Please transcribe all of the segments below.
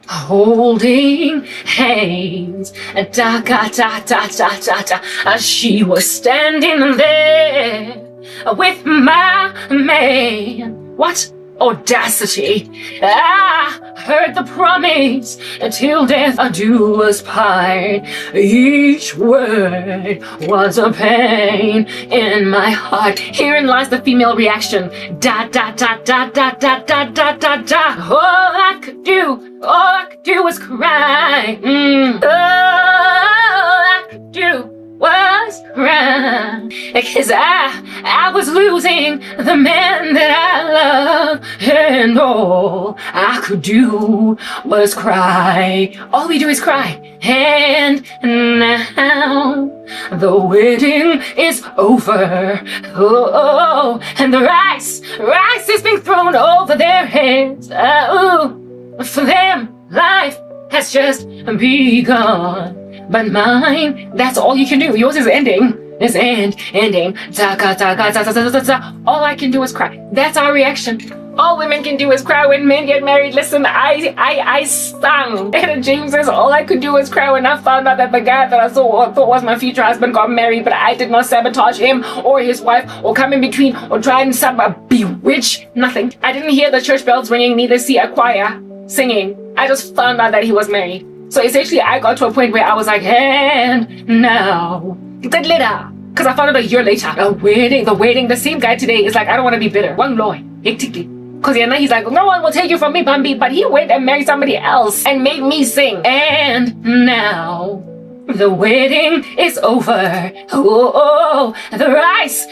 holding hands. Da da da da da da da. She was standing there with my man. What audacity! I heard the promise, till death do us part. Each word was a pain in my heart. Herein lies the female reaction. Da da da da da da da da da da. All I could do was cry. All I could do was cry, because I was losing the man that I love, and all I could do was cry. All we do is cry. And now the wedding is over. Oh, and the rice is being thrown over their heads. For them, life has just begun. But mine, that's all you can do. Yours is ending. It's ending. All I can do is cry. That's our reaction. All women can do is cry when men get married. Listen, I sung. And James says all I could do was cry when I found out that the guy that I thought was my future husband got married, but I did not sabotage him or his wife or come in between or try and bewitch. Nothing. I didn't hear the church bells ringing, neither see a choir singing. I just found out that he was married. So essentially, I got to a point where I was like, and now, that later, because I found out a year later, the wedding, the same guy today is like, I don't want to be bitter. One loy, hectically. Because he's like, no one will take you from me, Bambi. But he went and married somebody else and made me sing. And now, the wedding is over. Oh, the rice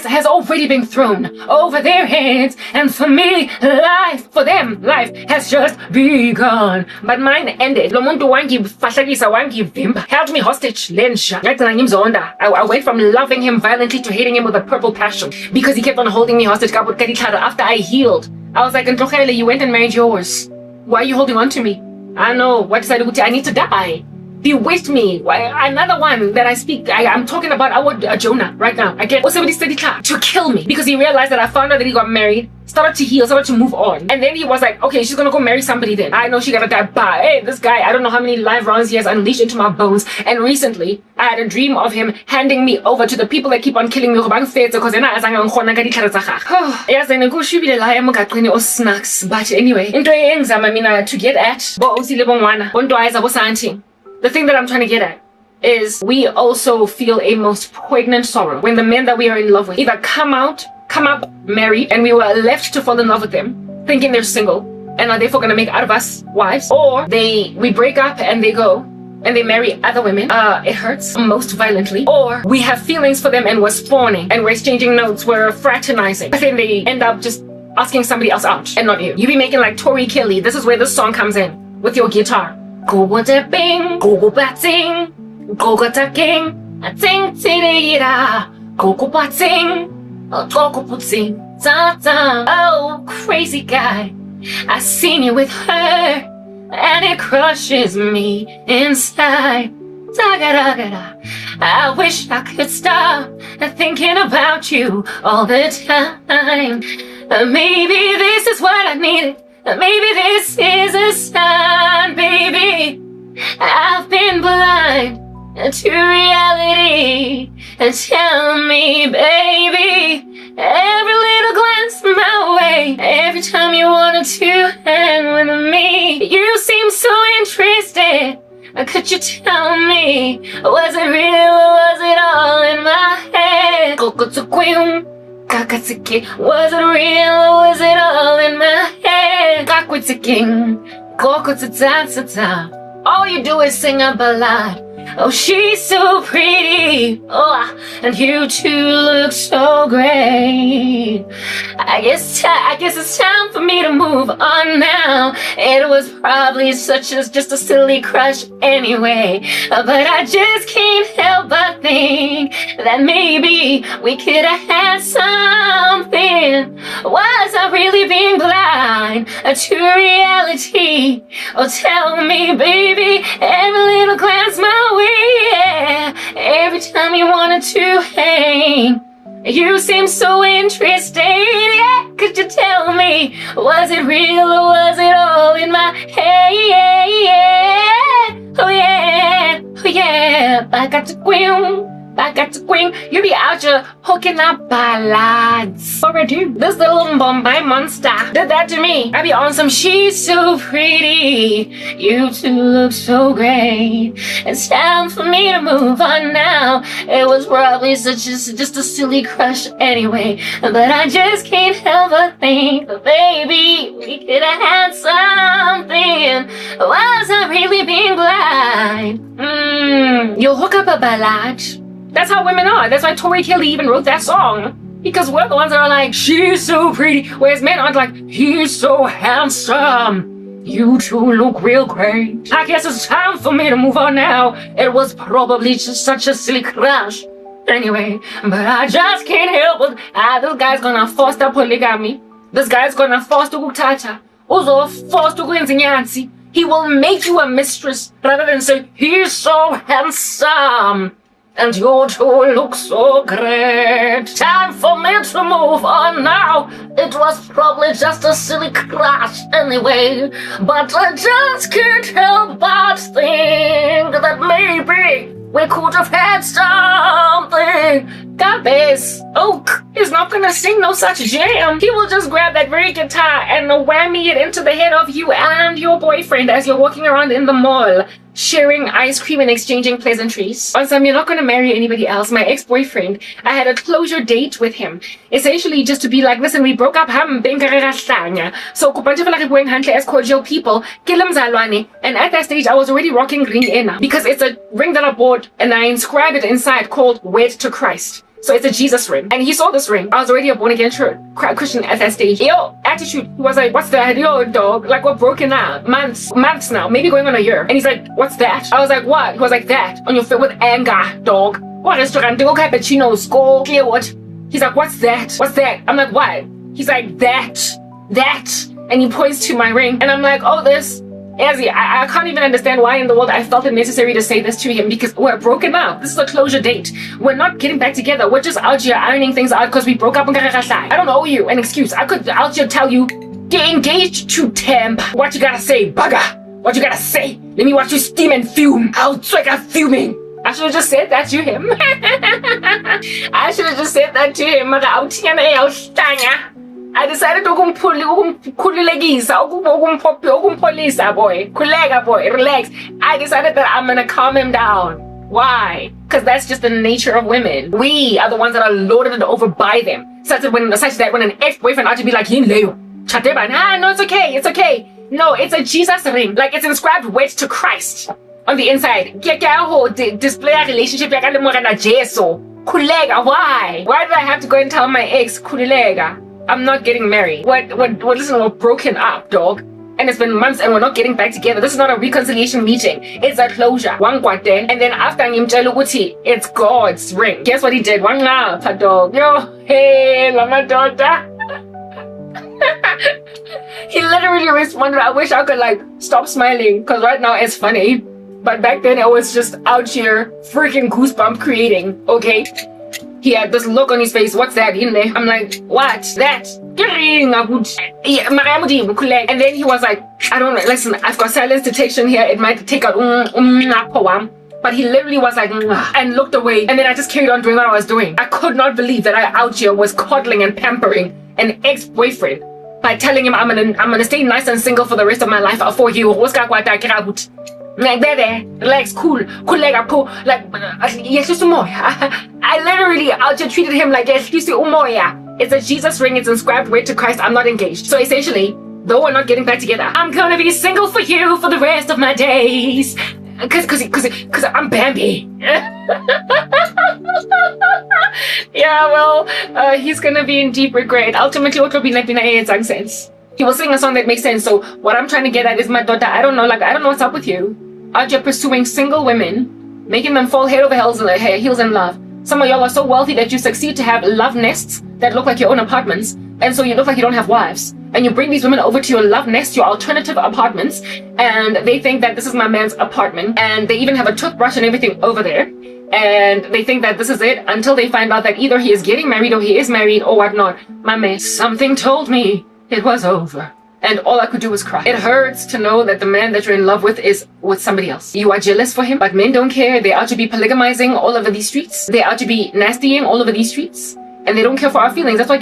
has already been thrown over their heads. And for me, for them, life has just begun. But mine ended. Lo muntu wangifahlekisa wangivimba, held me hostage. Lensha. I went from loving him violently to hating him with a purple passion because he kept on holding me hostage. After I healed, I was like, Ntokhele, you went and married yours. Why are you holding on to me? I know. What decided I need to die? Bewitched me. Another one that I speak, I'm talking about our Jonah right now. Again, somebody said to kill me because he realized that I found out that he got married, started to heal, started to move on. And then he was like, okay, she's gonna go marry somebody then. I know she gotta die. But hey, this guy, I don't know how many live rounds he has unleashed into my bones. And recently, I had a dream of him handing me over to the people that keep on killing me. But anyway, to get at, the thing that I'm trying to get at is we also feel a most poignant sorrow when the men that we are in love with either come up married and we were left to fall in love with them thinking they're single and are therefore going to make out of us wives, or we break up and they go and they marry other women. It hurts most violently. Or we have feelings for them and we're spawning and we're exchanging notes, we're fraternizing, but then they end up just asking somebody else out and not you. You be making like Tori Kelly. This is where this song comes in with your guitar. Go tapping, go batting, go taking, I think tira, go batting, go putzing, oh crazy guy, I seen you with her, and it crushes me inside. I wish I could stop thinking about you all the time. Maybe this is what I needed. Maybe this is a sign, baby. I've been blind to reality. Tell me, baby, every little glance my way, every time you wanted to hang with me, you seem so interested. Could you tell me, was it real or was it all in my head? Was it real or was it all in my head? All you do is sing a ballad. Oh, she's so pretty. Oh, and you two look so great. I guess it's time for me to move on now. It was probably just a silly crush anyway. But I just can't help but think that maybe we could have had something. Was I really being blind to reality? Oh, tell me, baby, every little glance my way, yeah. Every time you wanted to hang, you seem so interested, yeah. Could you tell me, was it real or was it all in my head? back at the queen. Back at the queen, you be out here hooking up ballads. What I do? This little Bombay monster did that to me. I be on some she's so pretty. You two look so great. It's time for me to move on now. It was probably just a silly crush anyway. But I just can't help but think that baby, we could have had something. Was I really being blind? You'll hook up a ballad. That's how women are. That's why Tori Kelly even wrote that song. Because we're the ones that are like, she's so pretty. Whereas men aren't like, he's so handsome. You two look real great. I guess it's time for me to move on now. It was probably just such a silly crush. Anyway, but I just can't help it. This guy's gonna foster polygamy. This guy's gonna foster kuthatha. Also foster ukwenza inyansi. He will make you a mistress rather than say, he's so handsome. And you two look so great. Time for me to move on now. It was probably just a silly crush anyway. But I just can't help but think that maybe we could have had something. Gabes, Oak is not gonna sing no such jam. He will just grab that very guitar and whammy it into the head of you and your boyfriend as you're walking around in the mall, sharing ice cream and exchanging pleasantries. Awesome, you're not gonna marry anybody else. My ex-boyfriend, I had a closure date with him. Essentially just to be like, listen, we broke up, so as cordial people, and at that stage I was already rocking ring in because it's a ring that I bought and I inscribed it inside called Wed to Christ. So it's a Jesus ring. And he saw this ring. I was already a born again Christian at that stage. Yo, attitude. He was like, what's that? Yo, dog. Like, we're broken up. Months now. Maybe going on a year. And he's like, what's that? I was like, what? He was like, that. On your feet with anger, dog. What restaurant? Go cappuccinos. Go clear what? He's like, what's that? What's that? I'm like, what? He's like, that. And he points to my ring. And I'm like, oh, this. Azzy, I can't even understand why in the world I felt it necessary to say this to him because we're broken up. This is a closure date. We're not getting back together. We're just out here ironing things out because we broke up. I don't owe you an excuse. I could out here tell you, get engaged to temp. What you gotta say, bugger? What you gotta say? Let me watch you steam and fume. I'll check out fuming. I should have just said that to him. I should have just said that to him. I decided to boy, relax. I decided that I'm gonna calm him down. Why? Because that's just the nature of women. We are the ones that are loaded over by them. Such that when an ex-boyfriend ought to be like, no, it's okay. No, it's a Jesus ring. Like it's inscribed wed to Christ on the inside. Display a relationship. Why? Why did I have to go and tell my ex, I'm not getting married. Listen, we're broken up, dog. And it's been months and we're not getting back together. This is not a reconciliation meeting. It's a closure. And then after it's God's ring. Guess what he did? Dog. Yo, hey, lama daughter. He literally responded, I wish I could stop smiling because right now it's funny. But back then it was just out here freaking goosebump creating, okay? He had this look on his face. What's that in there? I'm like, what's that? And then he was like, I don't know. Listen, I've got silence detection here. It might take out But he literally was like, and looked away. And then I just carried on doing what I was doing. I could not believe that I out here was coddling and pampering an ex-boyfriend by telling him I'm gonna stay nice and single for the rest of my life for you. Like there, relax, cool, like I literally out here treated him like it's a Jesus ring, it's inscribed wed to Christ, I'm not engaged. So essentially, though we're not getting back together, I'm gonna be single for you for the rest of my days. Cause I'm Bambi. Yeah, well, he's gonna be in deep regret. Ultimately, what will be sense. He will sing a song that makes sense. So what I'm trying to get at is my daughter, I don't know what's up with you. Out here pursuing single women, making them fall head over heels in love. Some of y'all are so wealthy that you succeed to have love nests that look like your own apartments. And so you look like you don't have wives. And you bring these women over to your love nest, your alternative apartments, and they think that this is my man's apartment. And they even have a toothbrush and everything over there. And they think that this is it until they find out that either he is getting married or he is married or whatnot. My man, something told me it was over. and all I could do was cry. It hurts to know that the man that you're in love with is with somebody else. You are jealous for him, but men don't care. They are to be polygamizing all over these streets. They are to be nastying all over these streets, and they don't care for our feelings. That's why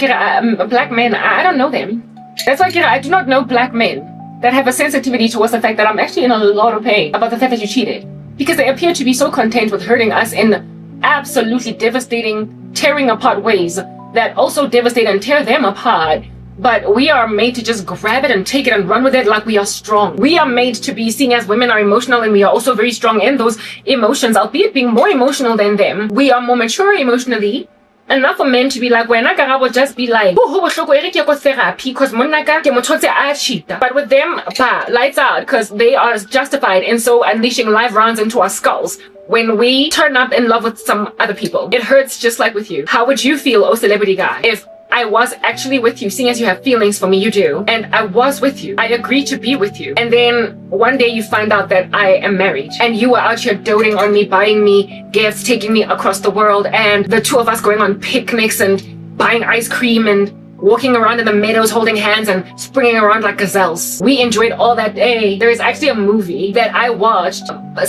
black men, I don't know them. That's why I do not know black men that have a sensitivity towards the fact that I'm actually in a lot of pain about the fact that you cheated, because they appear to be so content with hurting us in absolutely devastating, tearing apart ways that also devastate and tear them apart. But we are made to just grab it and take it and run with it like we are strong. We are made to be seen as women are emotional, and we are also very strong in those emotions, albeit being more emotional than them. We are more mature emotionally. Enough for men to be like, when I will just be like, therapy, because but with them, lights out, because they are justified in so unleashing live rounds into our skulls when we turn up in love with some other people. It hurts just like with you. How would you feel, oh celebrity guy, if I was actually with you, seeing as you have feelings for me, you do, and I was with you, I agreed to be with you, and then one day you find out that I am married, and you were out here doting on me, buying me gifts, taking me across the world, and the two of us going on picnics and buying ice cream and walking around in the meadows holding hands and springing around like gazelles. We enjoyed all that day. There is actually a movie that I watched, I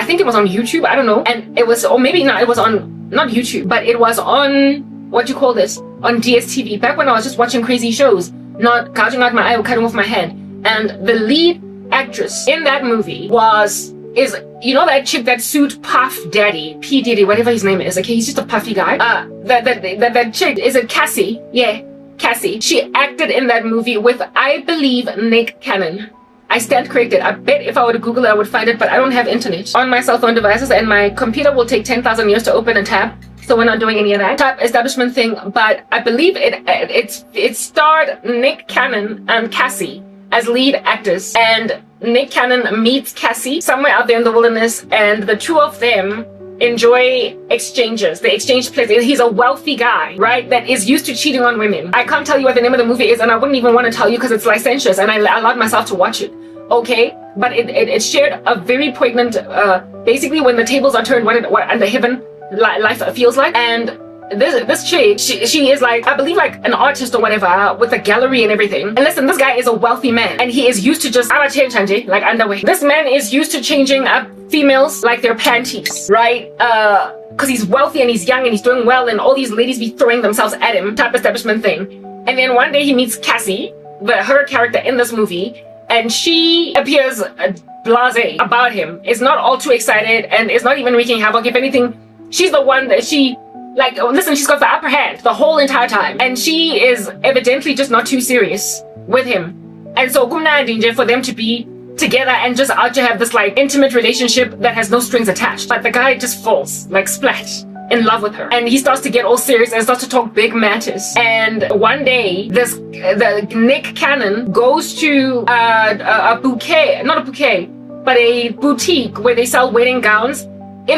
think it was on YouTube, I don't know, and it was, or maybe not, it was on, not YouTube, but it was on, what do you call this, on DSTV, back when I was just watching crazy shows, not gouging out my eye or cutting off my head. And the lead actress in that movie is you know that chick that sued Puff Daddy, P. Diddy, whatever his name is, okay, he's just a puffy guy. That chick, is it Cassie? Yeah, Cassie. She acted in that movie with, I believe, Nick Cannon. I stand corrected. I bet if I were to Google it, I would find it, but I don't have internet on my cell phone devices, and my computer will take 10,000 years to open a tab. So we're not doing any of that type establishment thing, but I believe it starred Nick Cannon and Cassie as lead actors, and Nick Cannon meets Cassie somewhere out there in the wilderness, and the two of them enjoy exchanges. They exchange places. He's a wealthy guy, right, that is used to cheating on women. I can't tell you what the name of the movie is, and I wouldn't even want to tell you because it's licentious, and I allowed myself to watch it. Okay, but it shared a very poignant, basically when the tables are turned, what under heaven life feels like. And this chick, she is like, I believe like an artist or whatever with a gallery and everything. And listen, this guy is a wealthy man, and he is used to just like underwear. This man is used to changing up females like their panties, right? Because he's wealthy and he's young and he's doing well, and all these ladies be throwing themselves at him type establishment thing. And then one day he meets Cassie, her character in this movie, and she appears blasé about him, is not all too excited, and is not even wreaking havoc. If anything, she's the one that she's got the upper hand the whole entire time, and she is evidently just not too serious with him. And so kumnandi for them to be together and just out to have this like intimate relationship that has no strings attached. But the guy just falls like splat in love with her, and he starts to get all serious and starts to talk big matters. And one day the Nick Cannon goes to a boutique where they sell wedding gowns. They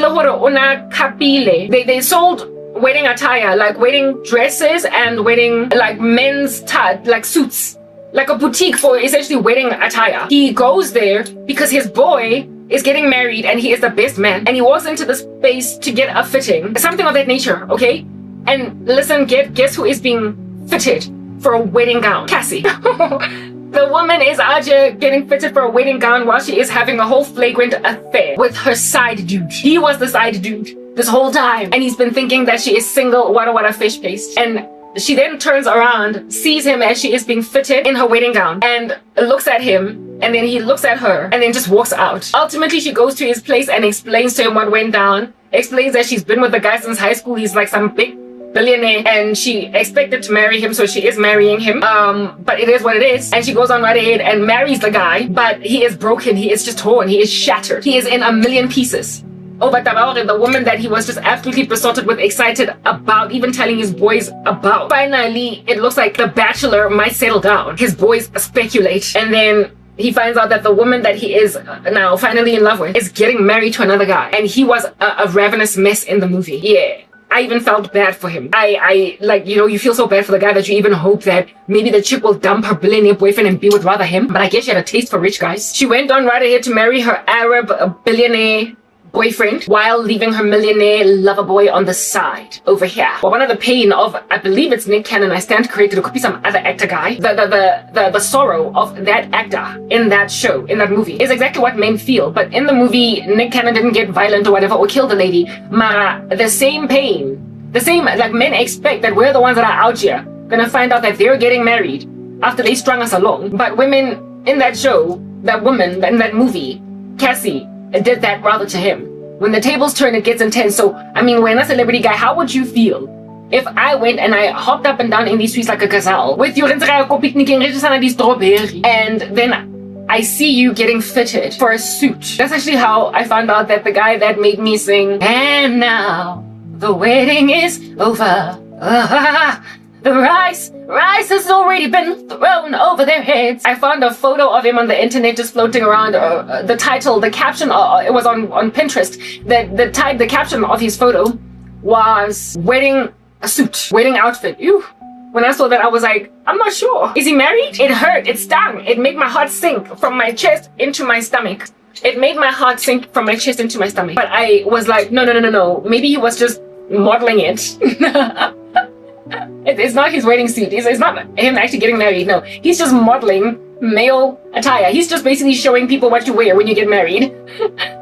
sold wedding attire, like wedding dresses and wedding like men's like suits, like a boutique for essentially wedding attire. He goes there because his boy is getting married and he is the best man, and he walks into the space to get a fitting, something of that nature, okay? And listen, guess who is being fitted for a wedding gown? Cassie. The woman is out here getting fitted for a wedding gown while she is having a whole flagrant affair with her side dude. He was the side dude this whole time, and he's been thinking that she is single, wada fish paste. And she then turns around, sees him as she is being fitted in her wedding gown, and looks at him, and then he looks at her, and then just walks out. Ultimately, she goes to his place and explains to him what went down, explains that she's been with the guy since high school. He's like some big billionaire, and she expected to marry him, so she is marrying him, but it is what it is. And she goes on right ahead and marries the guy, but he is broken, he is just torn, he is shattered, he is in a million pieces over Tabaore, the woman that he was just absolutely besotted with, excited about, even telling his boys about. Finally, it looks like the bachelor might settle down. His boys speculate, and then he finds out that the woman that he is now finally in love with is getting married to another guy, and he was a ravenous mess in the movie. Yeah, I even felt bad for him. I like, you know, you feel so bad for the guy that you even hope that maybe the chick will dump her billionaire boyfriend and be with rather him. But I guess she had a taste for rich guys. She went on right ahead to marry her Arab billionaire boyfriend while leaving her millionaire lover boy on the side over here. Well, one of the pain of, I believe it's Nick Cannon, I stand corrected, it could be some other actor guy. The sorrow of that actor in that show, in that movie, is exactly what men feel. But in the movie, Nick Cannon didn't get violent or whatever or kill the lady. Mara, the same pain, the same, like men expect that we're the ones that are out here gonna find out that they're getting married after they strung us along. But women in that show, that woman in that movie, Cassie, did that rather to him. When the tables turn, it gets intense. So, I mean, when a celebrity guy, how would you feel if I went and I hopped up and down in these streets like a gazelle with you and then I see you getting fitted for a suit? That's actually how I found out that the guy that made me sing, and now the wedding is over. The rice has already been thrown over their heads. I found a photo of him on the internet just floating around. The title, the caption, it was on Pinterest. The caption of his photo was wedding suit, wedding outfit. Ew. When I saw that, I was like, I'm not sure. Is he married? It hurt. It stung. It made my heart sink from my chest into my stomach. It made my heart sink from my chest into my stomach. But I was like, no. Maybe he was just modeling it. It's not his wedding suit. It's not him actually getting married. No, he's just modeling male attire. He's just basically showing people what you wear when you get married.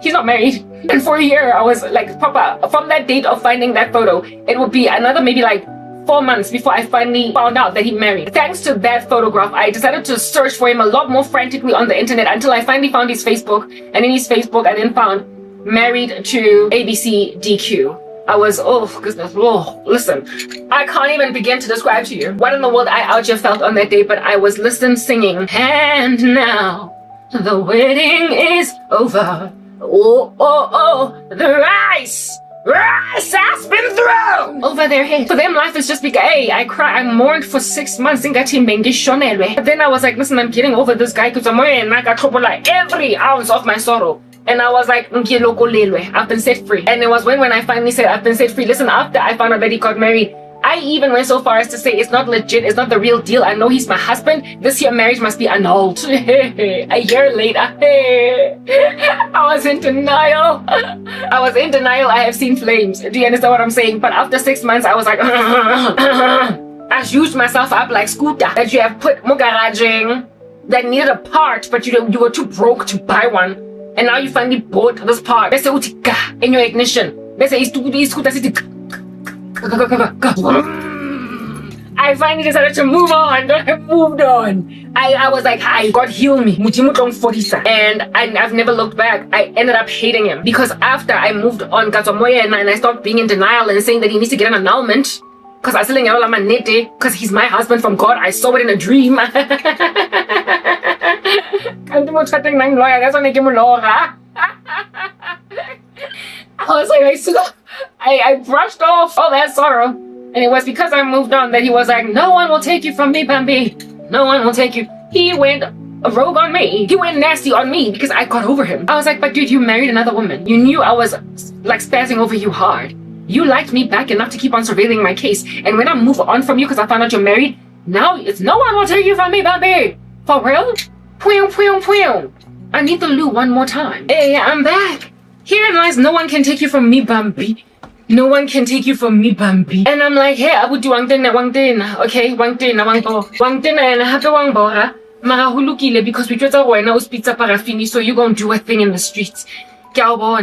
He's not married. And for a year, I was like, proper. From that date of finding that photo, it would be another maybe like 4 months before I finally found out that he married. Thanks to that photograph, I decided to search for him a lot more frantically on the internet until I finally found his Facebook. And in his Facebook, I then found married to ABC DQ. I was, listen, I can't even begin to describe to you what in the world I out here felt on that day, but I was listening, singing, and now the wedding is over. The rice has been thrown over their head. For them, life is just because, hey, I mourned for 6 months. But then I was like, listen, I'm getting over this guy because I'm like every ounce of my sorrow. And I was like, I've been set free. And it was when I finally said, I've been set free. Listen, after I found out that he got married, I even went so far as to say, it's not legit. It's not the real deal. I know he's my husband. This year marriage must be annulled. A year later, I was in denial. I have seen flames. Do you understand what I'm saying? But after 6 months, I was like, I used myself up like scooter that you have put garaging that needed a part, but you were too broke to buy one. And now you finally bought this part. Let's say in your ignition. Let's say I finally decided to move on. I moved on. I was like, hi, God heal me. And I've never looked back. I ended up hating him because after I moved on and I stopped being in denial and saying that he needs to get an annulment because I was because he's my husband from God. I saw it in a dream. I was like, I brushed off all that sorrow. And it was because I moved on that he was like, no one will take you from me, Bambi. No one will take you. He went rogue on me. He went nasty on me because I got over him. I was like, but dude, you married another woman. You knew I was like spazzing over you hard. You liked me back enough to keep on surveilling my case. And when I move on from you because I found out you're married, now it's no one will take you from me, Bambi. For real? I need the loo one more time. Hey, I'm back. Herein lies no one can take you from me, Bambi. No one can take you from me, Bambi. And I'm like, hey, I would do wangtena, okay? Wangtena and happy wangbora. Mara hulukile because we just are now pizza parafini, so you gonna do a thing in the streets. Ke go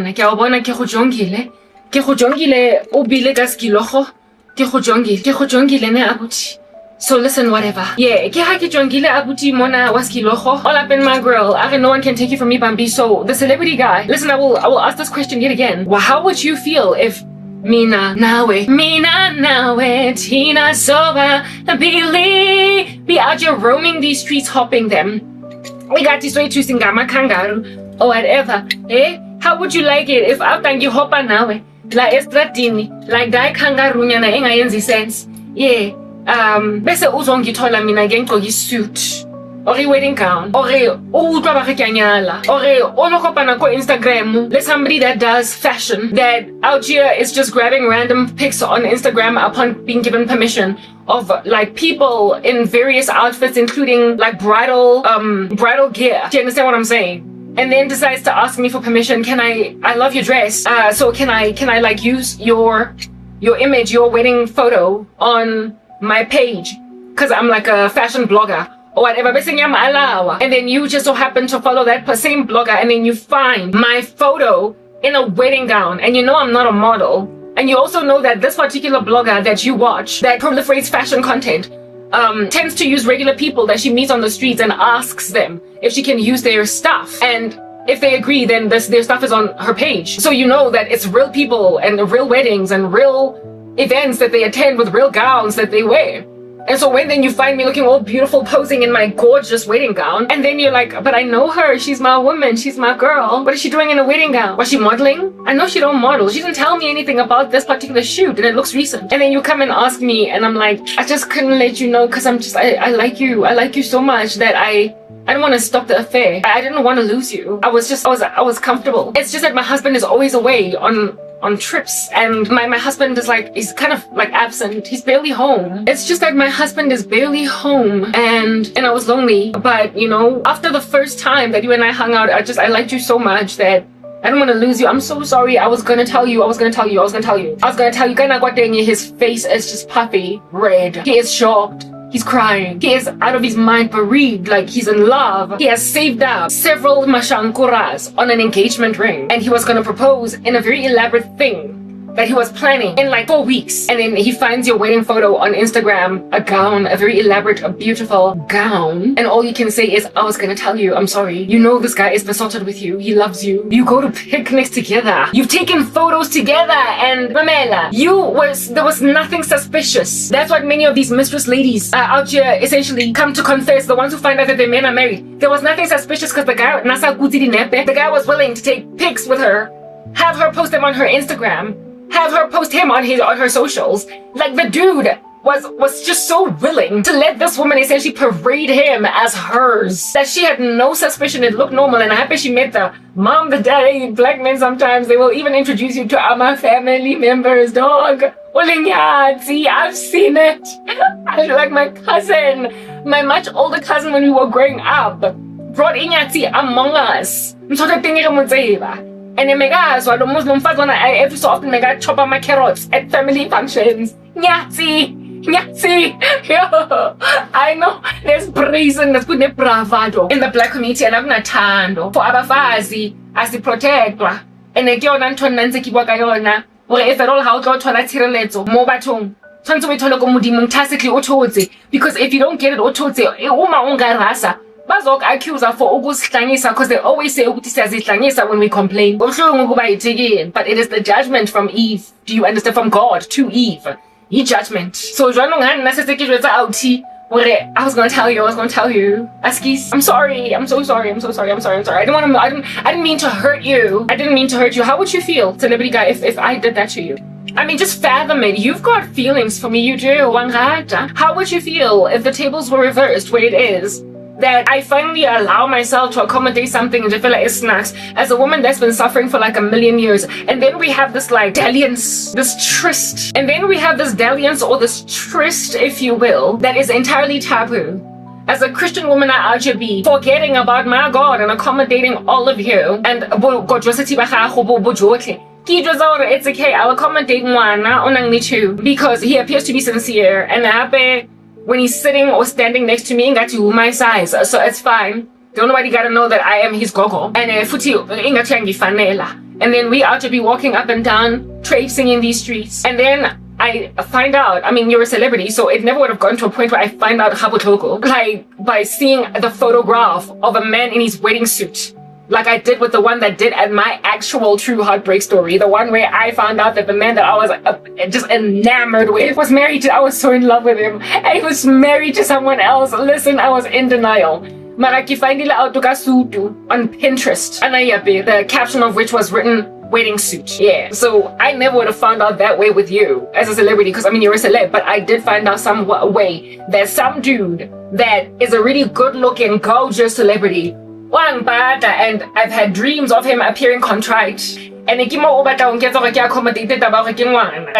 jongile obile ka skilogo. Ke go jongile ne abuti. So listen, whatever. Yeah, ke jongile abuti mona waskilogo. All up in my grill. No one can take you from me, Bambi. So the celebrity guy. Listen, I will ask this question yet again. Well, how would you feel if Mina nawe, Tina soba, Billy, be out here roaming these streets, hopping them. We got this way to Singama Kangaroo or whatever. Eh? How would you like it if after you hop on nawe, like estratini, like die kangaroo nyana engayenzi sense? Yeah. Bese uzongithola mina ngengqoki suit. Or a wedding gown, or a Instagram. There's somebody that does fashion that out here is just grabbing random pics on Instagram upon being given permission of like people in various outfits, including like bridal gear. Do you understand what I'm saying? and then decides to ask me for permission. I love your dress. So can I like use your image, your wedding photo on my page? Cause I'm like a fashion blogger or whatever. And then you just so happen to follow that same blogger, and then you find my photo in a wedding gown, and you know I'm not a model. And you also know that this particular blogger that you watch that proliferates fashion content tends to use regular people that she meets on the streets and asks them if she can use their stuff. And if they agree, then their stuff is on her page. So you know that it's real people and real weddings and real events that they attend with real gowns that they wear. And so when then you find me looking all beautiful, posing in my gorgeous wedding gown, and then you're like, but I know her, she's my woman, she's my girl. What is she doing in a wedding gown? Was she modeling? I know she don't model. She didn't tell me anything about this particular shoot, and it looks recent. And then you come and ask me, and I'm like, I just couldn't let you know, because I like you. I like you so much that I don't want to stop the affair. I didn't want to lose you. I was comfortable. It's just that my husband is always away on trips, and my husband is like, he's kind of like absent. He's barely home. It's just that my husband is barely home, and I was lonely. But you know, after the first time that you and I hung out, I liked you so much that I don't want to lose you. I'm so sorry. I was gonna tell you. His face is just puffy red. He is shocked. He's crying. He is out of his mind, bereaved, like he's in love. He has saved up several mashankuras on an engagement ring, and he was gonna propose in a very elaborate thing that he was planning in like 4 weeks. And then he finds your wedding photo on Instagram, a gown, a very elaborate, a beautiful gown. And all you can say is, I was gonna tell you, I'm sorry. You know this guy is besotted with you. He loves you. You go to picnics together. You've taken photos together. And Mamela, there was nothing suspicious. That's what many of these mistress ladies out here essentially come to confess, the ones who find out that their men are married. There was nothing suspicious because the guy was willing to take pics with her, have her post them on her Instagram, have her post him on her socials. Like, the dude was just so willing to let this woman essentially parade him as hers that she had no suspicion. It looked normal. And I happy she met the mom, the daddy. Black men sometimes, they will even introduce you to our family members, dog. See, I've seen it. I like my cousin, my much older cousin when we were growing up, brought Inyati among us. And then so Muslim every so often chop up my carrots at family functions. Nyatsi. I know there's brazen, there's good bravado in the black community, and I'm not tando for abafazi as the protector. And then you're not nanze kibwakayona. Or if at all how to tirelezo, mo batung. Because if you don't get it, bazok accuse her for ukusihlangisa, because they always say ukuthi siyazihlangisa when we complain. But it is the judgment from Eve. Do you understand? From God to Eve. He judgment. So I was gonna tell you. Askis, I'm sorry. I'm sorry. I didn't mean to hurt you. How would you feel, celebrity guy, if I did that to you? I mean, just fathom it. You've got feelings for me. You do. How would you feel if the tables were reversed, where it is that I finally allow myself to accommodate something in Jafela is snacks as a woman that's been suffering for like 1,000,000 years, and then we have this like dalliance, this tryst, or this tryst, if you will, that is entirely taboo. As a Christian woman, I should be forgetting about my God and accommodating all of you. And it's okay, I'll accommodate one too, because he appears to be sincere and happy. When he's sitting or standing next to me, got to my size, so it's fine. Don't nobody gotta know that I am his gogo. And and then we ought to be walking up and down, traipsing in these streets. And then I find out, I mean, you're a celebrity, so it never would have gone to a point where I find out Habutoko, like by seeing the photograph of a man in his wedding suit. Like I did with the one that did at my actual true heartbreak story. The one where I found out that the man that I was just enamored with was married to, I was so in love with him. And he was married to someone else. Listen, I was in denial. Maraki findila autuka sutu on Pinterest. Anayabe, the caption of which was written, wedding suit. Yeah. So I never would have found out that way with you as a celebrity, because I mean, you're a celeb, but I did find out some way that some dude that is a really good looking, gorgeous celebrity, and I've had dreams of him appearing contrite. And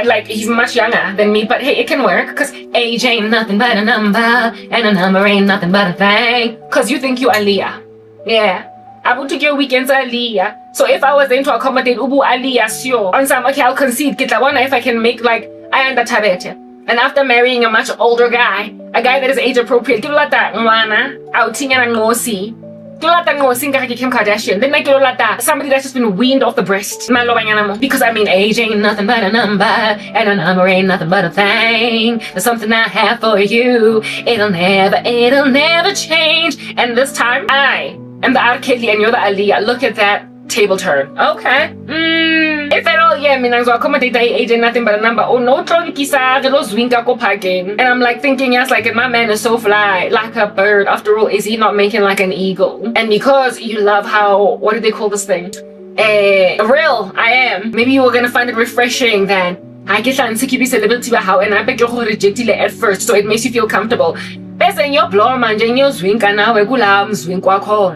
like he's much younger than me, but hey, it can work, because age ain't nothing but a number, and a number ain't nothing but a thing. Because you think you are Leah. Yeah. Abo took your weekends Aliyah. So if I was then to accommodate Ubu Aliyah, sure. On some, okay, I'll concede. Get that one if I can make like I under tabete. And after marrying a much older guy, a guy that is age appropriate, kilolata ngwana, outing and ngosi. Kilolata ngosi ngaka Kim Kardashian. Then like kilolata somebody that's just been weaned off the breast. Because I mean age ain't nothing but a number, and a number ain't nothing but a thing. There's something I have for you. It'll never change. And this time I am the Arkeli and you're the Aliyah. Look at that table turn. Okay. If at all, yeah, I mean, I was accommodate age ain't nothing but a number. Oh no, and I'm like thinking, yes, like my man is so fly, like a bird. After all, is he not making like an eagle? And because you love how, what do they call this thing? Real I am. Maybe you were gonna find it refreshing then. I get that celebrity how and I beg you reject it at first, so it makes you feel comfortable. Bese ngiyobloma manje ngiyozwinka nawe kula mzwinki wakho.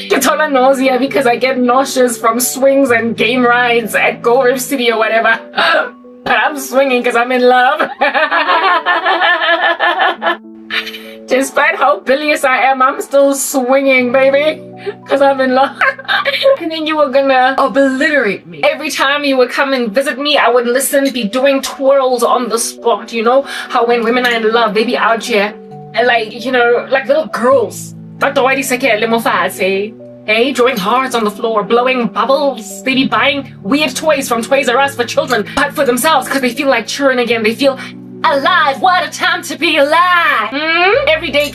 Get all nausea because I get nauseous from swings and game rides at Go River City or whatever. But I'm swinging because I'm in love. Despite how bilious I am, I'm still swinging, baby. Because I'm in love. And then you were gonna obliterate me. Every time you would come and visit me, I would listen, be doing twirls on the spot. You know how when women are in love, they be out here and like, you know, like little girls. Hey, drawing hearts on the floor, blowing bubbles. They be buying weird toys from Toys R Us for children, but for themselves because they feel like children again. They feel alive. What a time to be alive. Every day,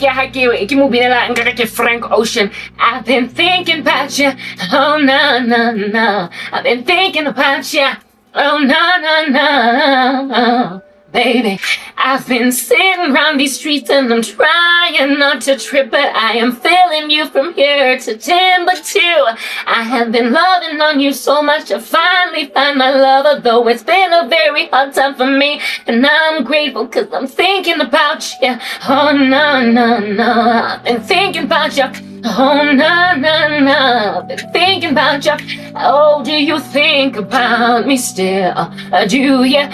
Frank Ocean. I've been thinking about you. Oh, no, no, no. I've been thinking about you. Oh, no, no, no. Baby, I've been sitting around these streets and I'm trying not to trip, but I am feeling you from here to Timbuktu. I have been loving on you so much to finally find my lover, though it's been a very hard time for me, and I'm grateful cause I'm thinking about you. Oh no, no, no, I've been thinking about you. Oh no, no, no, I've been thinking about you. Oh, do you think about me still? Do ya,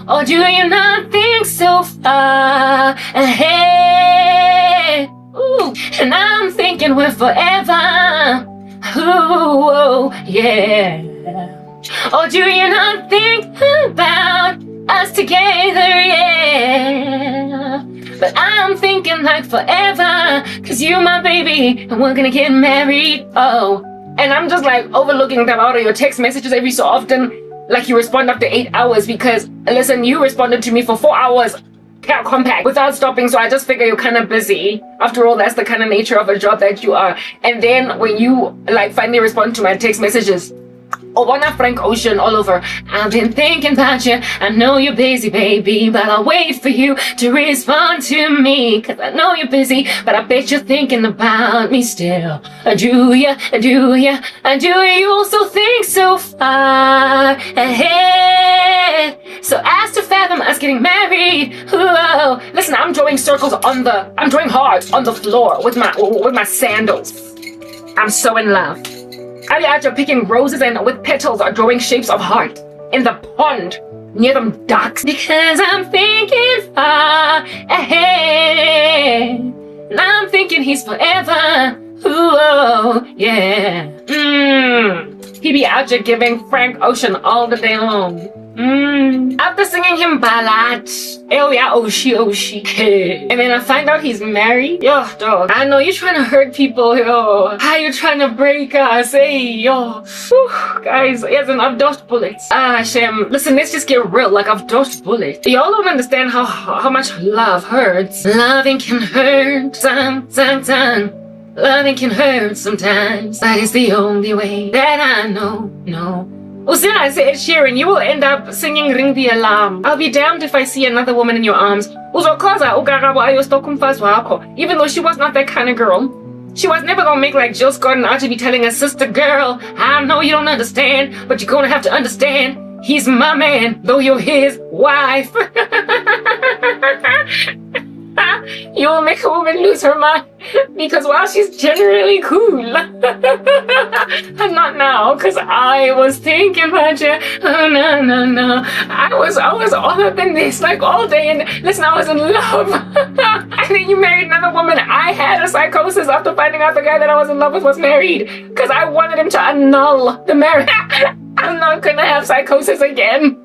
or do you not think so far ahead? Ooh, and I'm thinking we're forever. Ooh, yeah. Or do you not think about us together, yeah? But I'm thinking like forever, cause you're my baby, and we're gonna get married, oh. And I'm just like overlooking them out of your text messages every so often, like you respond after 8 hours, because listen, you responded to me for 4 hours, compact, without stopping, so I just figure you're kind of busy. After all, that's the kind of nature of a job that you are. And then when you like finally respond to my text messages, Obana Frank Ocean all over. I've been thinking about you. I know you're busy, baby, but I'll wait for you to respond to me. Cause I know you're busy, but I bet you're thinking about me still. Do ya, do you also think so far ahead? So as to fathom us getting married, whoa. Listen, I'm drawing hearts on the floor with my sandals. I'm so in love. I'll be out here picking roses and with petals are drawing shapes of heart in the pond near them ducks. Because I'm thinking far ahead. And I'm thinking he's forever. Ooh, yeah. He be out here giving Frank Ocean all the day long. After singing him ballad, oh yeah, oshi. And then I find out he's married. Yo, dog. I know you're trying to hurt people, yo. How you trying to break us, hey, yo. Whew, guys, listen, I've dodged bullets. Shem. Listen, let's just get real. Like, I've dodged bullets. Y'all don't understand how much love hurts. Loving can hurt, sometimes. Loving can hurt sometimes. That is the only way that I know, no. Well, soon I said, Sharon, you will end up singing Ring the Alarm. I'll be damned if I see another woman in your arms. Even though she was not that kind of girl. She was never gonna make like Jill Scott and Archie be telling her sister, girl, I know you don't understand, but you're gonna have to understand. He's my man, though you're his wife. You will make a woman lose her mind because while she's generally cool, I'm not not now, because I was thinking about you. Oh, no. I was all up in this like all day, and listen, I was in love. And then you married another woman. I had a psychosis after finding out the guy that I was in love with was married, because I wanted him to annul the marriage. I'm not gonna have psychosis again.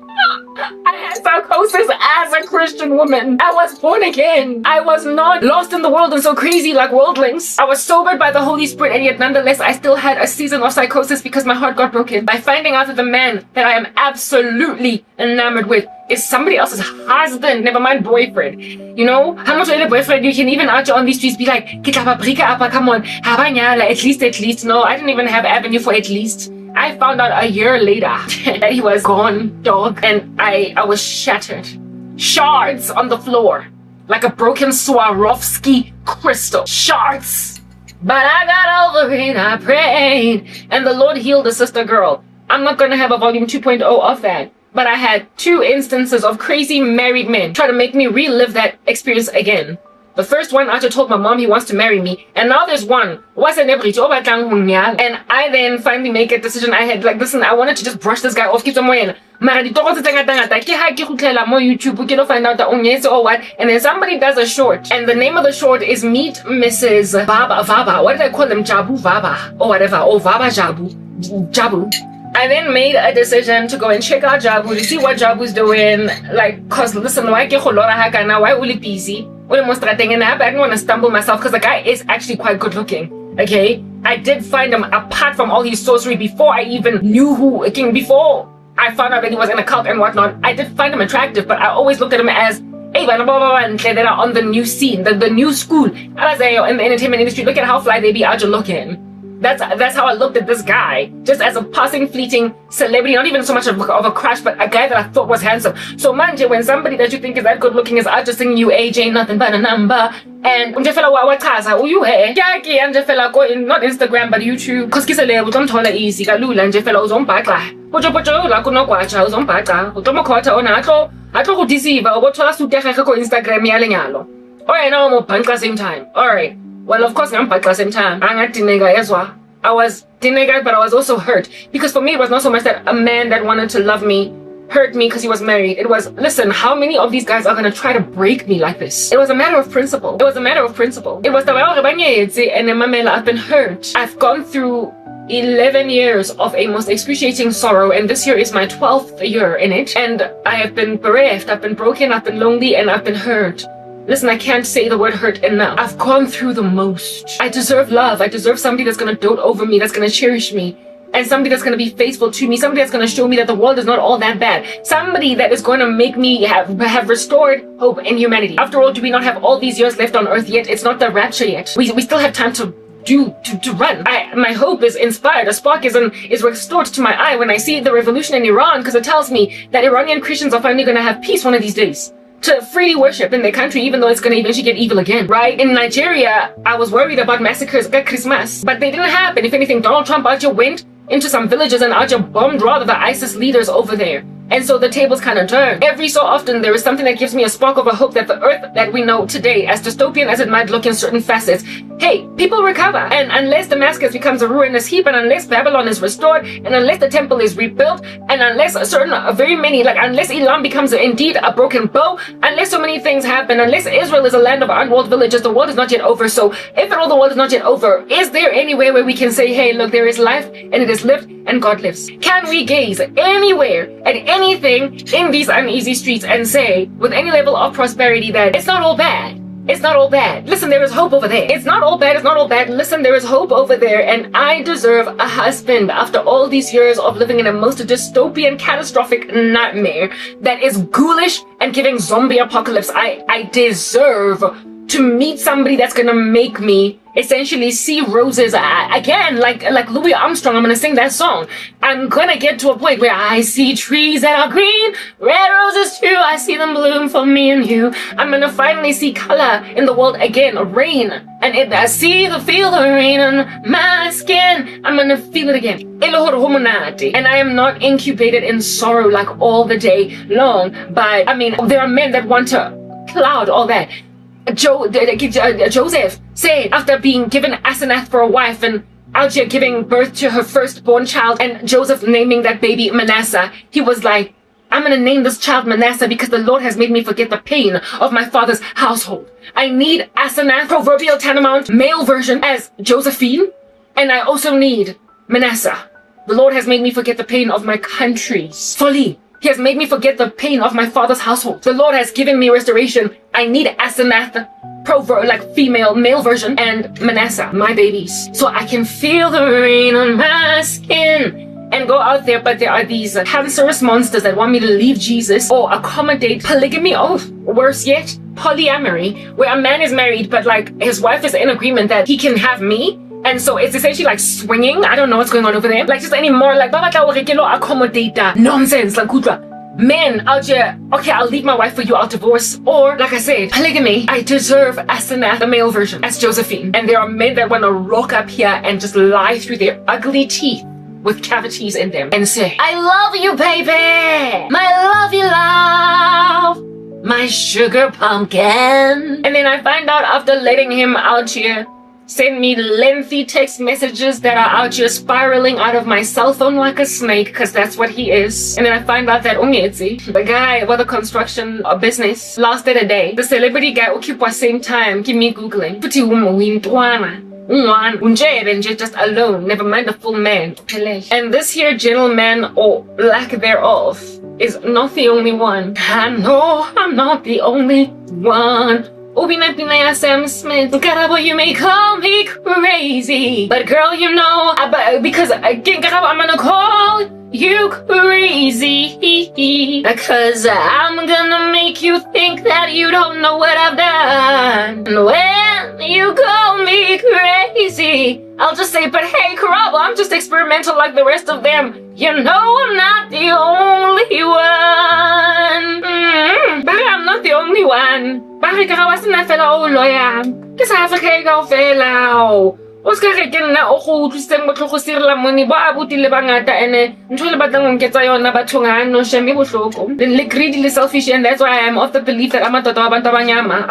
I had psychosis as a Christian woman. I was born again. I was not lost in the world and so crazy like worldlings. I was sobered by the Holy Spirit, and yet nonetheless I still had a season of psychosis because my heart got broken by finding out that the man that I am absolutely enamored with is somebody else's husband, never mind boyfriend. You know, how much of a boyfriend you can even out on these streets be like, come on, at least. No, I didn't even have avenue for at least. I found out a year later that he was gone, dog, and I was shattered. Shards on the floor, like a broken Swarovski crystal. Shards. But I got over it, I prayed, and the Lord healed the sister girl. I'm not gonna have a volume 2.0 of that, but I had 2 instances of crazy married men try to make me relive that experience again. The first one, I just told my mom he wants to marry me, and now there's one, and I then finally make a decision. I had like, listen, I wanted to just brush this guy off, keep somewhere. YouTube, you find out the or what, and then somebody does a short, and the name of the short is Meet Mrs. Vaba. What did I call them? Jabu Vaba or whatever, or Vaba Jabu. I then made a decision to go and check out Jabu to see what Jabu's doing. Like, cause listen, why uli busy? And I didn't want to stumble myself because the guy is actually quite good looking. Okay, I did find him, apart from all his sorcery, before I even knew who, again, before I found out that he was in a cult and whatnot, I did find him attractive, but I always looked at him as, hey, blah, blah, blah, and that are on the new scene, the new school. I was like, in the entertainment industry, look at how fly they be out looking. That's how I looked at this guy, just as a passing, fleeting celebrity, not even so much of a crush, but a guy that I thought was handsome. So manje, when somebody that you think is that good looking is out just singing you age ain't nothing but a number, and unjefela wachaza uyu yaki anjefela go in not Instagram but YouTube, cause kisele uzomthola easy kalula njefela uzombhaxa pocho la kunogwacha uzombhaxa utomokhotha ona atlo go deceive ubothola suit ya gagwe ko Instagram ya lenyalo o yena mo bhanqa same time. All right. Well, of course, I'm back at the same time. I was deneged, but I was also hurt. Because for me, it was not so much that a man that wanted to love me hurt me because he was married. It was, listen, how many of these guys are going to try to break me like this? It was a matter of principle. It was the and I've been hurt. I've gone through 11 years of a most excruciating sorrow, and this year is my 12th year in it. And I have been bereft, I've been broken, I've been lonely, and I've been hurt. Listen, I can't say the word hurt enough. I've gone through the most. I deserve love. I deserve somebody that's going to dote over me, that's going to cherish me, and somebody that's going to be faithful to me, somebody that's going to show me that the world is not all that bad, somebody that is going to make me have restored hope in humanity. After all, do we not have all these years left on earth yet? It's not the rapture yet. We still have time to run. My hope is inspired. A spark is restored to my eye when I see the revolution in Iran, because it tells me that Iranian Christians are finally going to have peace one of these days, to freely worship in their country, even though it's going to eventually get evil again, right? In Nigeria, I was worried about massacres at Christmas, but they didn't happen. If anything, Donald Trump went into some villages and bombed rather the ISIS leaders over there. And so the tables kind of turn. Every so often, there is something that gives me a spark of a hope that the earth that we know today, as dystopian as it might look in certain facets, hey, people recover. And unless Damascus becomes a ruinous heap, and unless Babylon is restored, and unless the temple is rebuilt, and unless unless Elam becomes indeed a broken bow, unless so many things happen, unless Israel is a land of unwalled villages, the world is not yet over. So if at all the world is not yet over, is there anywhere where we can say, hey, look, there is life, and it is lived, and God lives? Can we gaze anywhere at anything in these uneasy streets and say, with any level of prosperity, that it's not all bad? It's not all bad. Listen, there is hope over there. It's not all bad. It's not all bad. Listen, there is hope over there, and I deserve a husband after all these years of living in a most dystopian, catastrophic nightmare that is ghoulish and giving zombie apocalypse. I deserve to meet somebody that's gonna make me essentially see roses again, like Louis Armstrong. I'm gonna sing that song. I'm gonna get to a point where I see trees that are green, red roses too. I see them bloom for me and you. I'm gonna finally see color in the world again, rain, and I feel the rain on my skin. I'm gonna feel it again. And I am not incubated in sorrow like all the day long. But I mean, there are men that want to cloud all that. Joseph said, after being given Asenath for a wife and out here giving birth to her firstborn child, and Joseph naming that baby Manasseh, he was like, I'm going to name this child Manasseh because the Lord has made me forget the pain of my father's household. I need Asenath, proverbial tantamount, male version as Josephine. And I also need Manasseh. The Lord has made me forget the pain of my country's folly. He has made me forget the pain of my father's household. The Lord has given me restoration. I need Asenath, female, male version, and Manasseh, my babies. So I can feel the rain on my skin and go out there, but there are these cancerous monsters that want me to leave Jesus or accommodate polygamy, or worse yet, polyamory, where a man is married, but like his wife is in agreement that he can have me. And so it's essentially like swinging. I don't know what's going on over there. Like just anymore, like, accommodate that nonsense, like, men out here, okay, I'll leave my wife for you, I'll divorce. Or, like I said, polygamy, I deserve Asenath, the male version, as Josephine. And there are men that want to rock up here and just lie through their ugly teeth with cavities in them and say, I love you, baby, my lovey love, my sugar pumpkin. And then I find out after letting him out here send me lengthy text messages that are out here spiraling out of my cell phone like a snake, because that's what he is. And then I find out that the guy with the construction business, lasted a day. The celebrity guy occupied same time, give me googling. Just alone, never mind the full man. And this here gentleman, or lack thereof, is not the only one. I know I'm not the only one. Sam Smith, you may call me crazy, but girl, you know, because I'm gonna call you crazy, because I'm gonna make you think that you don't know what I've done. And when you call me crazy, I'll just say, but hey, Karabo, I'm just experimental like the rest of them. You know I'm not the only one. But I'm not the only one. Bakit ka kawasan na fela o loya? Kasi Africa ka o fela. O ska re kenna o go utlwiseng botlhogo sirela moni ba abuti le bangata ene ntho le batlang o nketsa yona bathong ha no shame bohloko. Then le greedy le selfish, and that's why I am of the belief that amadoda wabantu abamnyama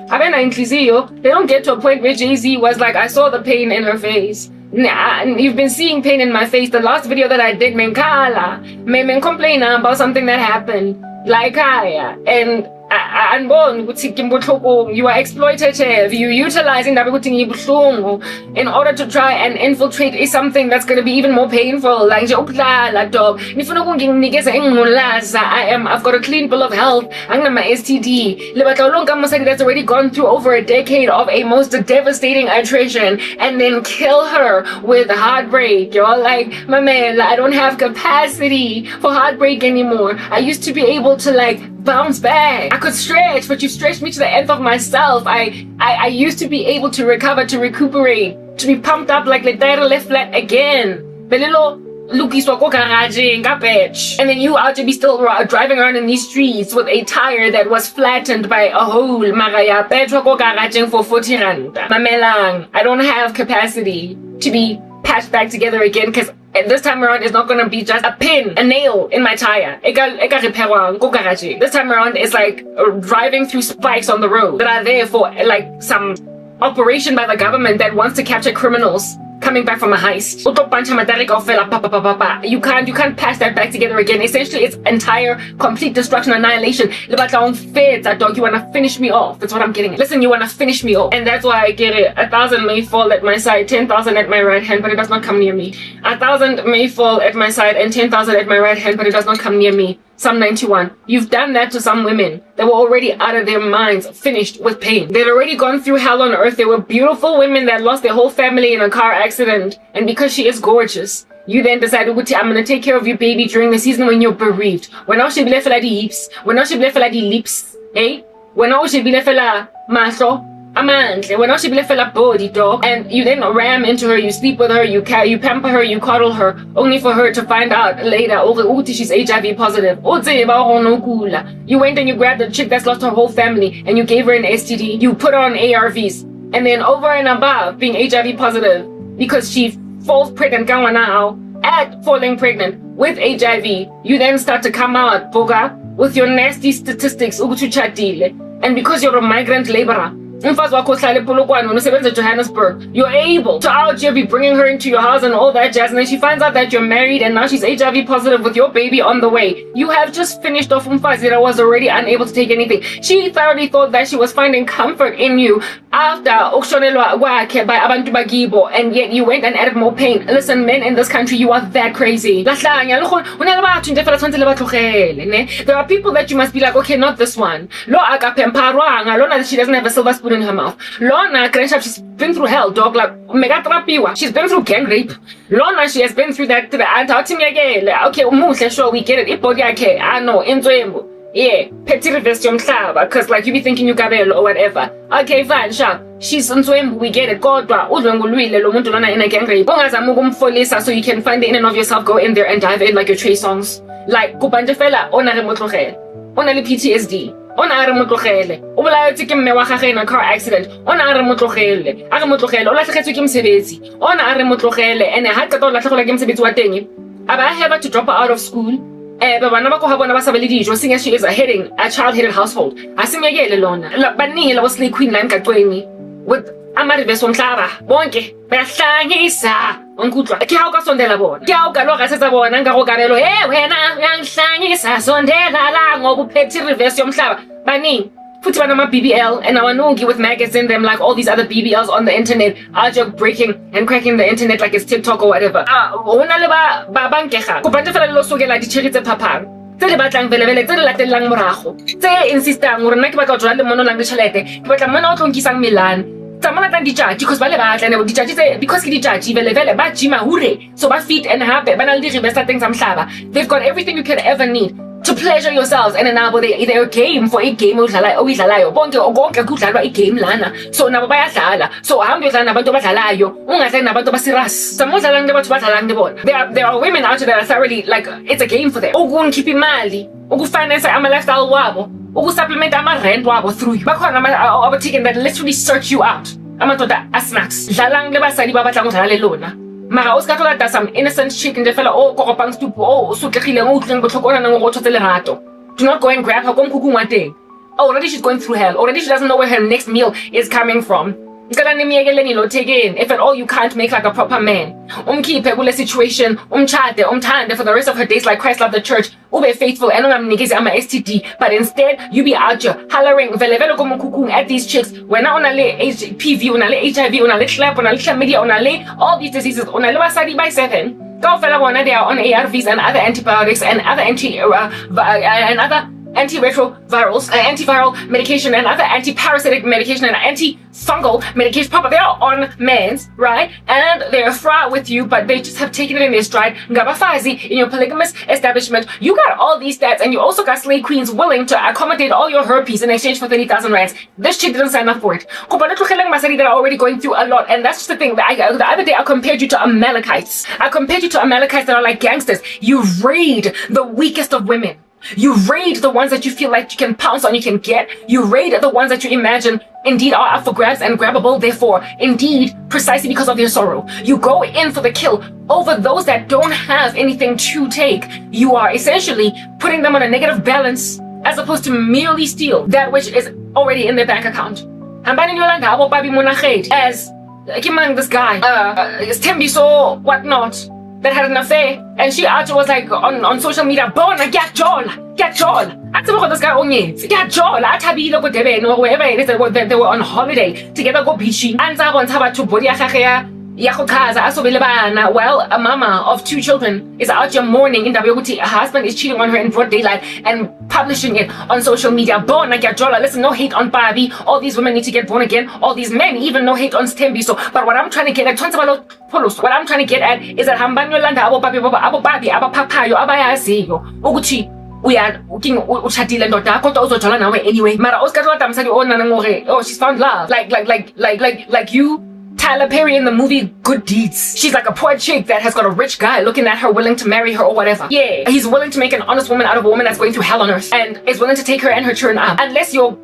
abena inhliziyo. They don't get to a point where Jay-Z was like, I saw the pain in her face. Nah, you've been seeing pain in my face. The last video that I did, men complain about something that happened, like and you are exploitative, you utilizing in order to try and infiltrate something that's going to be even more painful. Like, I've got a clean bill of health, I'm my STD. That's already gone through over a decade of a most devastating attrition, and then kill her with heartbreak. You're like, my man, I don't have capacity for heartbreak anymore. I used to be able to like bounce back. I could stretch, but you stretched me to the end of myself. I used to be able to recover, to recuperate, to be pumped up like the tire left flat again. And then you out to be still driving around in these streets with a tire that was flattened by a hole. For 40 rand. Mamelang, I don't have capacity to be patched back together again, because this time around it's not going to be just a pin, a nail in my tire. This time around it's like driving through spikes on the road that are there for like some operation by the government that wants to capture criminals coming back from a heist. You can't patch that back together again. Essentially, it's entire, complete destruction, annihilation. You wanna finish me off. That's what I'm getting at. Listen, you wanna finish me off. And that's why I get it. 1,000 may fall at my side, 10,000 at my right hand, but it does not come near me. 1,000 may fall at my side and 10,000 at my right hand, but it does not come near me. Psalm 91. You've done that to some women that were already out of their minds, finished with pain. They'd already gone through hell on earth. They were beautiful women that lost their whole family in a car accident. And because she is gorgeous, you then decide, I'm going to take care of your baby during the season when you're bereaved. When I should be left for the hips, when I should be left for the lips, eh? When I should be left for the maso, when I should be left for the body, dog. And you then ram into her, you sleep with her, you pamper her, you coddle her, only for her to find out later, she's HIV positive. You went and you grabbed a chick that's lost her whole family and you gave her an STD. You put her on ARVs. And then over and above being HIV positive, because she falls pregnant now, at falling pregnant with HIV, you then start to come out, Boga, with your nasty statistics, and because you're a migrant laborer, umfazi wakho uhlala ePolokwane usebenza eJohannesburg, you're able to out here be bringing her into your house and all that jazz, and then she finds out that you're married and now she's HIV positive with your baby on the way. You have just finished off umfazi that was already unable to take anything. She thoroughly thought that she was finding comfort in you after ukushonelwa kwakhe by abantu bakibo, and yet you went and added more pain. Listen, men in this country, you are that crazy. There are people that you must be like, okay, not this one. Lona, she doesn't have a silver spoon in her mouth. Lona, she's been through hell, dog. Like, she's been through gang rape. Lona, she has been through that. Okay, sure, we get it. I know, yeah, petty reverse because like you be thinking you gabelo or whatever. Okay, fine, sure. She's we get it. Kodwa udlwengulwile lo muntu lona in a gang rape. Ungazama ukumfolisa so you can find the in and of yourself, go in there and dive in like your Trey songs. Like kubanje fela ona re motlogele. Ona le PTSD. Ona re motlogele. O bolaetse ke mme wa gagwe in a car accident. Ona re motlogele. A re motlogele. O latlhegetswe ke mosebetsi. Ona re motlogele. And ha qeta o latlhegelwa ke mosebetsi wa teng. Aba have to drop her out of school. Seeing as she is a child-headed household. Asimyekele lona. Baningi labo slay queen la emgaqweni with amarivesi omhlaba. Bonke bayahlangisa. Onkutla. Ke ha o ka sondela bona. Ke ha o ka lo gasetsa bona nka go kabelo. Wena uyangihlangisa sondela la ngoba uphethe reverse yomhlaba. Baningi. Futhi bana BBL and awanongi with maggots in them like all these other BBLs on the internet are just breaking and cracking the internet like it's TikTok or whatever. Hona le ba bankega. Go bantse fela lo sokela di cherry tse phapang. Tse le batlang vele tse le latelang morago. Tse insistant gore nna ke batla go jwala le mono lang le tšhelete. Ke batla mona o tlonkisang Milan. Tsamana tang di-judge because ba le batla ne di-judge tse because ke di-judge vele ba jima hure so ba fit and happy ba na le di-reverse things amhlaba. They've got everything you could ever need to pleasure yourselves, and nabo they're a game for a game oyidlalayo bonke konke kudlalwa igame lana, so nabo bayadlala, so hambe udlala nabantu abadlalayo ungadlali nabantu abaserious. Samudlala ngebathu badlala ngebona. There are women out there that are thoroughly like it's a game for them. Ukunkhipha imali, ukufinance ama lifestyle wabo, ukusupplement ama rent wabo through you. Bakhona abathike that literally search you out. Amadoda asnacks dlala ngebasadi babatla ngudlala lelona. Mara o ska tlola da some innocent chick nje fela o kopang stupo o sutlegile ngo utleng botlhokona nang go tshotse lerato. Do not go and grab her kom khukung wa teng. Already she's going through hell. Already she doesn't know where her next meal is coming from. If at all you can't make like a proper man, umkhiphe kule situation, umchade, umthande for the rest of her days like Christ loved the church, ube faithful and ungamnikezi ama STD, but instead you be out here hollering vele komukukung at these chicks when unale HPV, unale HIV, unale clap, unale chlamydia, unale all these diseases, unale basadi by 7. Go fella bona they are on ARVs and other antibiotics and other antiretrovirals, antiviral medication and other anti-parasitic medication and antifungal medication. Papa, they are on meds, right? And they're fraught with you, but they just have taken it in their stride. Ngabafazi, in your polygamous establishment, you got all these stats, and you also got slave queens willing to accommodate all your herpes in exchange for 30,000 rands. This chick didn't sign up for it. That are already going through a lot, and that's just the thing. The other day I compared you to Amalekites. I compared you to Amalekites that are like gangsters. You raid the weakest of women. You raid the ones that you feel like you can pounce on, you can get. You raid the ones that you imagine indeed are up for grabs and grabbable, therefore, indeed, precisely because of their sorrow. You go in for the kill over those that don't have anything to take. You are essentially putting them on a negative balance as opposed to merely steal that which is already in their bank account. As this guy, Tembiso, whatnot, that had an affair, and she actually was like on social media, bona get jol. I said, this guy onyet, get jol. I tabilo go debe or wherever it is they were on holiday together go beaching. And Zabon to body well, a mama of 2 children is out here mourning in WT. Her husband is cheating on her in broad daylight and publishing it on social media. Born like Jola. Listen, no hate on Barbie. All these women need to get born again. All these men, even no hate on Stembi. So, but what I'm trying to get at, what I'm trying to get at is that Hambanyo Landa Abo Barbie Abo Papayo Abayaziyo Uguchi. We are looking uchatile ndoda kodwa uzojola nawe anyway. Mara Oscar Tamsadi oh she's found love. Like you Tyler Perry in the movie Good Deeds. She's like a poor chick that has got a rich guy looking at her, willing to marry her or whatever. Yeah, he's willing to make an honest woman out of a woman that's going through hell on earth and is willing to take her and her children up. Unless your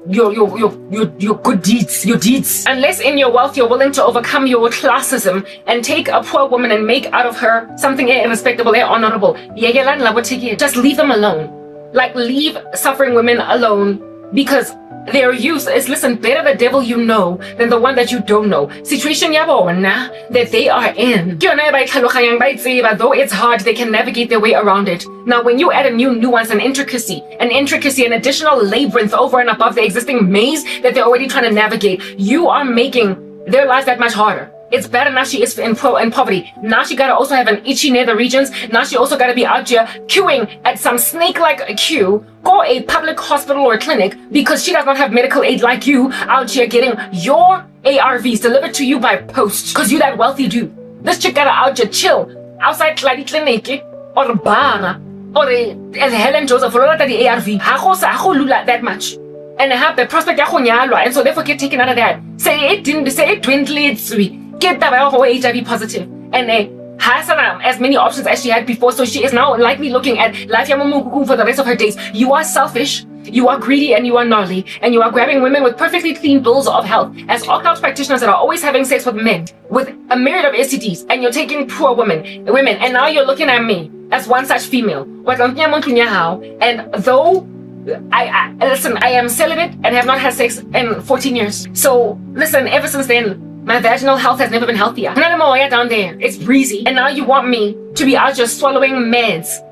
good deeds, your deeds. Unless in your wealth you're willing to overcome your classism and take a poor woman and make out of her something irrespectable, honorable. Just leave them alone. Like leave suffering women alone because their use is, listen, better the devil you know than the one that you don't know. Situation yabona that they are in. Though it's hard, they can navigate their way around it. Now, when you add a new nuance and intricacy, an additional labyrinth over and above the existing maze that they're already trying to navigate, you are making their lives that much harder. It's better now she is in poverty. Now she gotta also have an itchy nether regions. Now she also gotta be out here queuing at some snake-like queue or a public hospital or clinic because she does not have medical aid like you out here getting your ARVs delivered to you by post because you that wealthy dude. This chick gotta out here chill outside Clady Clinic or a bar or a Helen Joseph or the ARV. Lula that much. And have the prospect and so therefore get taken out of that. Say it dwindled. Get that HIV positive and has as many options as she had before, so she is now likely looking at life for the rest of her days. You are selfish, you are greedy, and you are gnarly, and you are grabbing women with perfectly clean bills of health as occult practitioners that are always having sex with men with a myriad of STDs, and you're taking poor women, and now you're looking at me as one such female. And though listen, I am celibate and have not had sex in 14 years. So listen, ever since then, my vaginal health has never been healthier. Down there, it's breezy. And now you want me to be out just swallowing meds.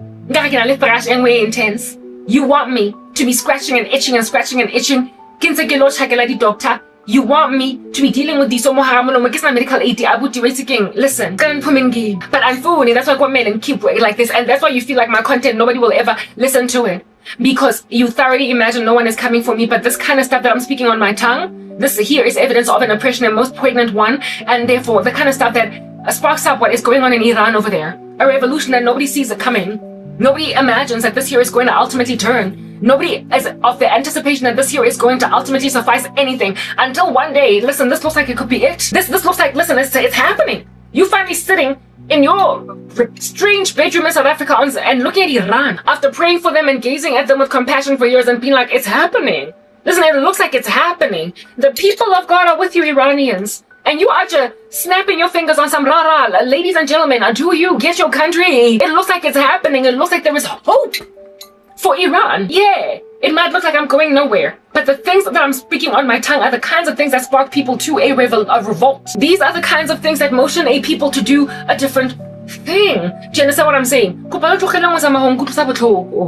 And way intense. You want me to be scratching and itching and scratching and itching. You want me to be dealing with these medical aid. Listen, but I'm fooling. That's why I got men and keep like this. And that's why you feel like my content, nobody will ever listen to it. Because you thoroughly imagine no one is coming for me. But this kind of stuff that I'm speaking on my tongue, this here is evidence of an oppression and most poignant one, and therefore the kind of stuff that sparks up what is going on in Iran over there. A revolution that nobody sees it coming. Nobody imagines that this here is going to ultimately turn. Nobody is of the anticipation that this here is going to ultimately suffice anything until one day, listen, this looks like it could be it. This looks like, listen, it's happening. You finally sitting in your strange bedroom in South Africa and looking at Iran after praying for them and gazing at them with compassion for years and being like, it's happening. Listen, it looks like it's happening. The people of God are with you, Iranians. And you are just snapping your fingers on some rah-rah. Ladies and gentlemen, do you get your country? It looks like it's happening. It looks like there is hope for Iran. Yeah, it might look like I'm going nowhere. But the things that I'm speaking on my tongue are the kinds of things that spark people to a revolt. These are the kinds of things that motion a people to do a different thing. Do you understand what I'm saying?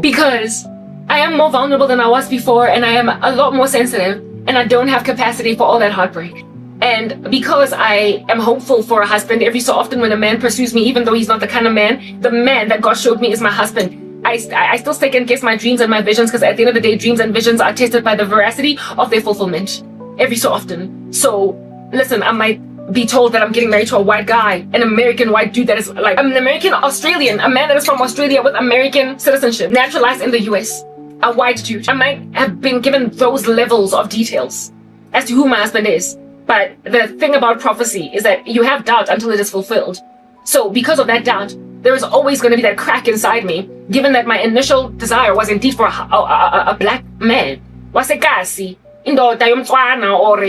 Because I am more vulnerable than I was before, and I am a lot more sensitive, and I don't have capacity for all that heartbreak. And because I am hopeful for a husband, every so often when a man pursues me, even though he's not the kind of man, the man that God showed me is my husband. I still second guess my dreams and my visions, because at the end of the day, dreams and visions are tested by the veracity of their fulfillment every so often. So listen, I might be told that I'm getting married to a white guy, an American white dude that is like, I'm an American Australian, a man that is from Australia with American citizenship, naturalized in the US. A white dude. I might have been given those levels of details as to who my husband is. But the thing about prophecy is that you have doubt until it is fulfilled. So because of that doubt, there is always going to be that crack inside me, given that my initial desire was indeed for a black man. Wasekasi, indoda yomntwana or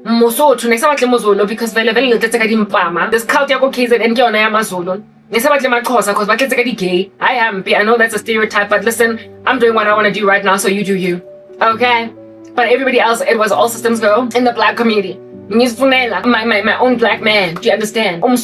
Mosotho, because this cult yako KZN ke yona ya maZulu. Gay. I know that's a stereotype, but listen, I'm doing what I want to do right now, so you do you. Okay? But everybody else, it was all systems go in the black community. My own black man, do you understand? The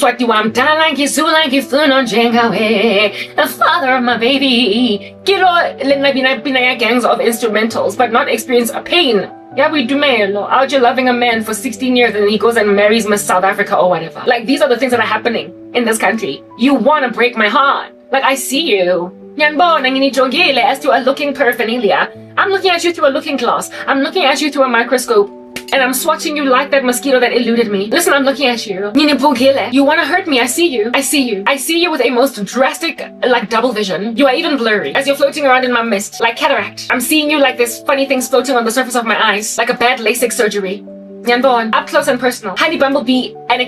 father of my baby. Gangs of instrumentals, but not experience a pain. Yeah, we do man. Out here loving a man for 16 years and he goes and marries Miss South Africa or whatever. Like, these are the things that are happening in this country. You want to break my heart. Like, I see you. As to a looking paraphernalia. I'm looking at you through a looking glass. I'm looking at you through a microscope. And I'm swatching you like that mosquito that eluded me. Listen, I'm looking at you. You want to hurt me. I see you. I see you. I see you with a most drastic, like, double vision. You are even blurry as you're floating around in my mist, like cataract. I'm seeing you like there's funny things floating on the surface of my eyes, like a bad LASIK surgery. Up close and personal. Honey Bumblebee, and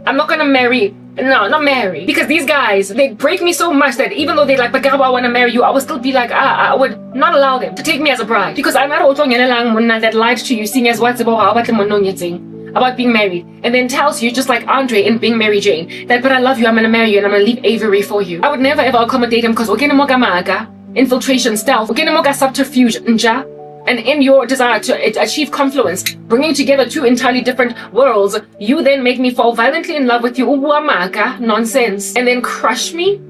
I'm not gonna marry. No, not marry. Because these guys, they break me so much that even though they like, but I want to marry you, I would still be like, I would not allow them to take me as a bride. Because I'm not also that lied to you, seeing as what's about being married. And then tells you, just like Andre in Being Mary Jane, that, but I love you, I'm going to marry you, and I'm going to leave Avery for you. I would never ever accommodate him because infiltration, stealth, subterfuge, And in your desire to achieve confluence, bringing together two entirely different worlds, you then make me fall violently in love with you, uwamaka, nonsense, and then crush me